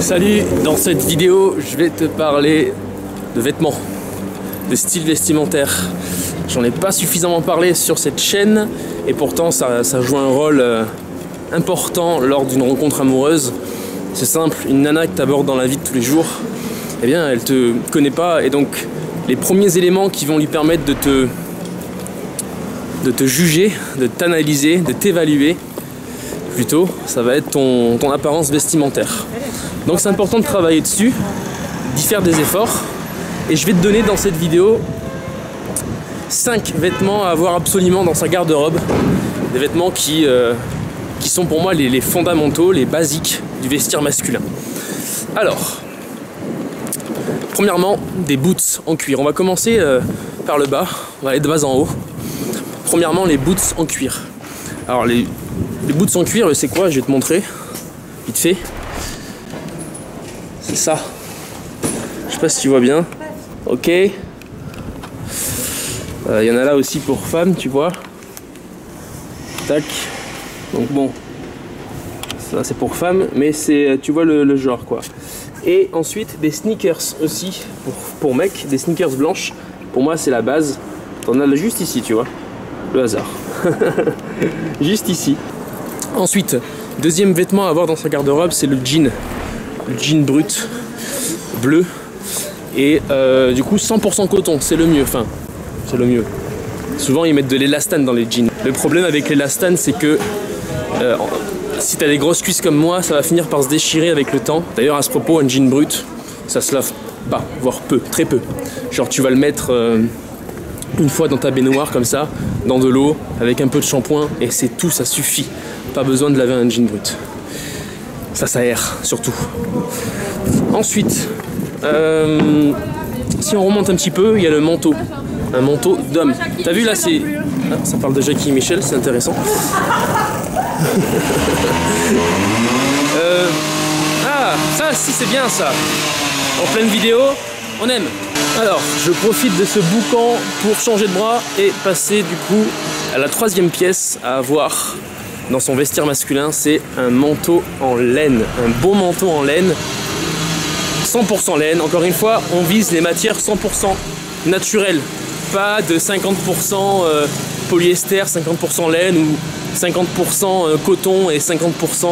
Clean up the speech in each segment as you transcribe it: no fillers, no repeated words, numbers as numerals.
Salut, dans cette vidéo je vais te parler de vêtements, de style vestimentaire. J'en ai pas suffisamment parlé sur cette chaîne et pourtant ça joue un rôle important lors d'une rencontre amoureuse. C'est simple, une nana que tu abordes dans la vie de tous les jours, eh bien elle te connaît pas et donc les premiers éléments qui vont lui permettre de te juger, de t'analyser, de t'évaluer plutôt, ça va être ton apparence vestimentaire. Donc c'est important de travailler dessus, d'y faire des efforts. Et je vais te donner dans cette vidéo 5 vêtements à avoir absolument dans sa garde-robe. Des vêtements qui sont pour moi les fondamentaux, les basiques du vestiaire masculin. Alors, premièrement, des boots en cuir. On va commencer par le bas, on va aller de bas en haut. Premièrement, les boots en cuir. Alors les boots en cuir, c'est quoi? Je vais te montrer, vite fait. C'est ça. Je sais pas si tu vois bien. Ok. Il y en a là aussi pour femmes, tu vois. Tac. Donc bon. Ça c'est pour femmes, mais c'est, tu vois le genre quoi. Et ensuite des sneakers aussi pour mecs, des sneakers blanches. Pour moi c'est la base. T'en as juste ici, tu vois. Le hasard. Juste ici. Ensuite, deuxième vêtement à avoir dans sa garde-robe, c'est le jean. Le jean brut, bleu. Et du coup 100% coton, c'est le mieux. Enfin, c'est le mieux. Souvent ils mettent de l'élastane dans les jeans. Le problème avec l'élastane, c'est que si t'as des grosses cuisses comme moi, ça va finir par se déchirer avec le temps. D'ailleurs à ce propos, un jean brut, ça se lave pas, voire peu, très peu. Genre tu vas le mettre une fois dans ta baignoire comme ça, dans de l'eau, avec un peu de shampoing, et c'est tout, ça suffit. Pas besoin de laver un jean brut. Ça aère surtout. Ensuite, si on remonte un petit peu, il y a le manteau. Un manteau d'homme. T'as vu là, c'est... Ah, ça parle de Jackie et Michel, c'est intéressant. Ah, ça, si c'est bien ça. En pleine vidéo, on aime. Alors, je profite de ce boucan pour changer de bras et passer du coup à la troisième pièce à avoir dans son vestiaire masculin, c'est un manteau en laine. Un beau manteau en laine, 100% laine. Encore une fois, on vise les matières 100% naturelles. Pas de 50% polyester, 50% laine ou 50% coton et 50%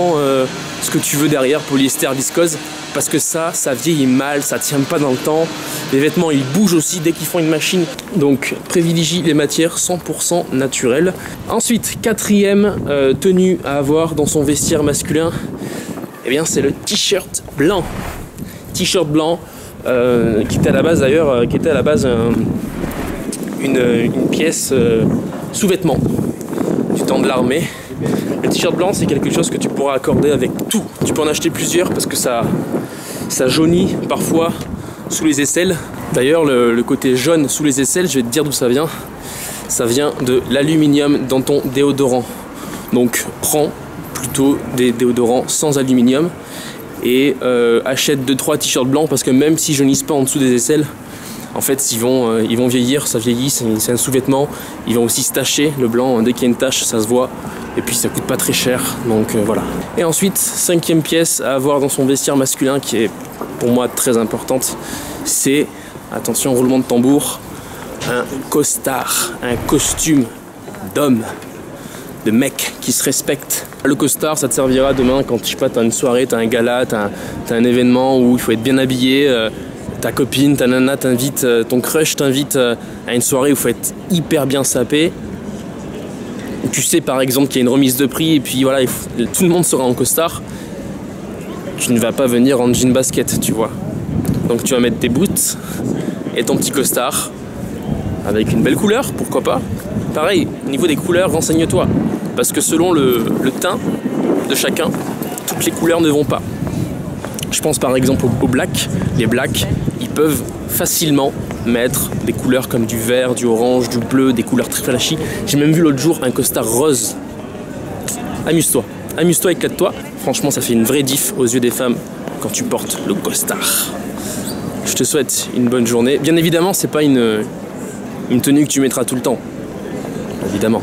ce que tu veux derrière, polyester, viscose. Parce que ça vieillit mal, ça tient pas dans le temps. Les vêtements, ils bougent aussi dès qu'ils font une machine. Donc, privilégie les matières 100% naturelles. Ensuite, quatrième tenue à avoir dans son vestiaire masculin, eh bien, c'est le t-shirt blanc. T-shirt blanc, qui était à la base d'ailleurs, une pièce sous-vêtement du temps de l'armée. Le t-shirt blanc, c'est quelque chose que tu pourras accorder avec tout. Tu peux en acheter plusieurs parce que ça jaunit parfois sous les aisselles. D'ailleurs, le côté jaune sous les aisselles, je vais te dire d'où ça vient. Ça vient de l'aluminium dans ton déodorant. Donc, prends plutôt des déodorants sans aluminium et achète 2-3 t-shirts blancs parce que même s'ils jaunissent pas en dessous des aisselles, en fait, ils vont vieillir, ça vieillit, c'est un sous-vêtement. Ils vont aussi se tacher, le blanc, dès qu'il y a une tache, ça se voit. Et puis ça coûte pas très cher, donc voilà. Et ensuite, cinquième pièce à avoir dans son vestiaire masculin, qui est pour moi très importante, c'est, attention, roulement de tambour, un costard, un costume d'homme, de mec qui se respecte. Le costard, ça te servira demain quand, je sais pas, t'as une soirée, t'as un gala, t'as un événement où il faut être bien habillé. Ta copine, ta nana t'invite, ton crush t'invite à une soirée où il faut être hyper bien sapé. Tu sais par exemple qu'il y a une remise de prix et puis voilà, tout le monde sera en costard. Tu ne vas pas venir en jean basket, tu vois. Donc tu vas mettre tes boots et ton petit costard avec une belle couleur, pourquoi pas. Pareil, au niveau des couleurs, renseigne-toi. Parce que selon le teint de chacun, toutes les couleurs ne vont pas. Je pense par exemple au black. Les blacks, ils peuvent facilement mettre des couleurs comme du vert, du orange, du bleu, des couleurs très flashy. J'ai même vu l'autre jour un costard rose. Amuse-toi, éclate-toi. Franchement, ça fait une vraie diff aux yeux des femmes quand tu portes le costard. Je te souhaite une bonne journée. Bien évidemment, c'est pas une tenue que tu mettras tout le temps. Évidemment.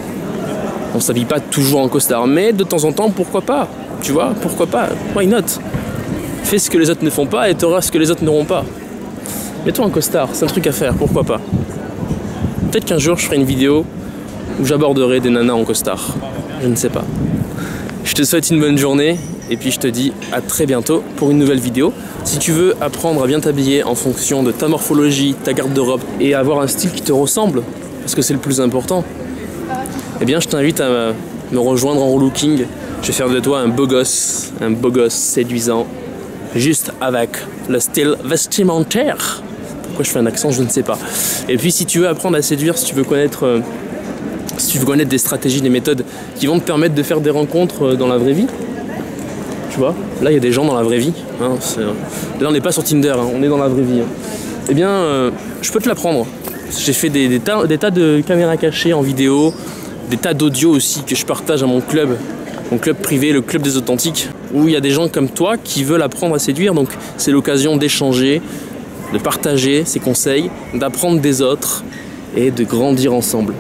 On s'habille pas toujours en costard, mais de temps en temps, pourquoi pas? Tu vois, pourquoi pas? Why not? Fais ce que les autres ne font pas et tu auras ce que les autres n'auront pas. Mets-toi en costard, c'est un truc à faire, pourquoi pas. Peut-être qu'un jour je ferai une vidéo où j'aborderai des nanas en costard. Je ne sais pas. Je te souhaite une bonne journée et puis je te dis à très bientôt pour une nouvelle vidéo. Si tu veux apprendre à bien t'habiller en fonction de ta morphologie, ta garde-robe et avoir un style qui te ressemble, parce que c'est le plus important, eh bien je t'invite à me rejoindre en relooking. Je vais faire de toi un beau gosse séduisant, juste avec le style vestimentaire. Pourquoi je fais un accent, je ne sais pas. Et puis si tu veux apprendre à séduire, si tu veux connaître des stratégies, des méthodes qui vont te permettre de faire des rencontres dans la vraie vie, tu vois, là il y a des gens dans la vraie vie, hein, là on n'est pas sur Tinder, hein, on est dans la vraie vie, hein. Eh bien je peux te l'apprendre. J'ai fait des tas de caméras cachées en vidéo, des tas d'audio aussi que je partage à mon club privé, le club des authentiques, où il y a des gens comme toi qui veulent apprendre à séduire. Donc c'est l'occasion d'échanger, de partager ses conseils, d'apprendre des autres et de grandir ensemble.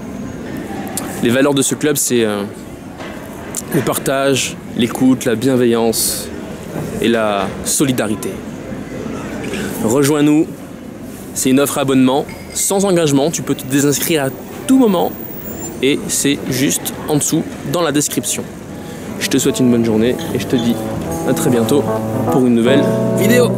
Les valeurs de ce club, c'est le partage, l'écoute, la bienveillance et la solidarité. Rejoins-nous, c'est une offre abonnement sans engagement, tu peux te désinscrire à tout moment et c'est juste en dessous dans la description. Je te souhaite une bonne journée et je te dis à très bientôt pour une nouvelle vidéo.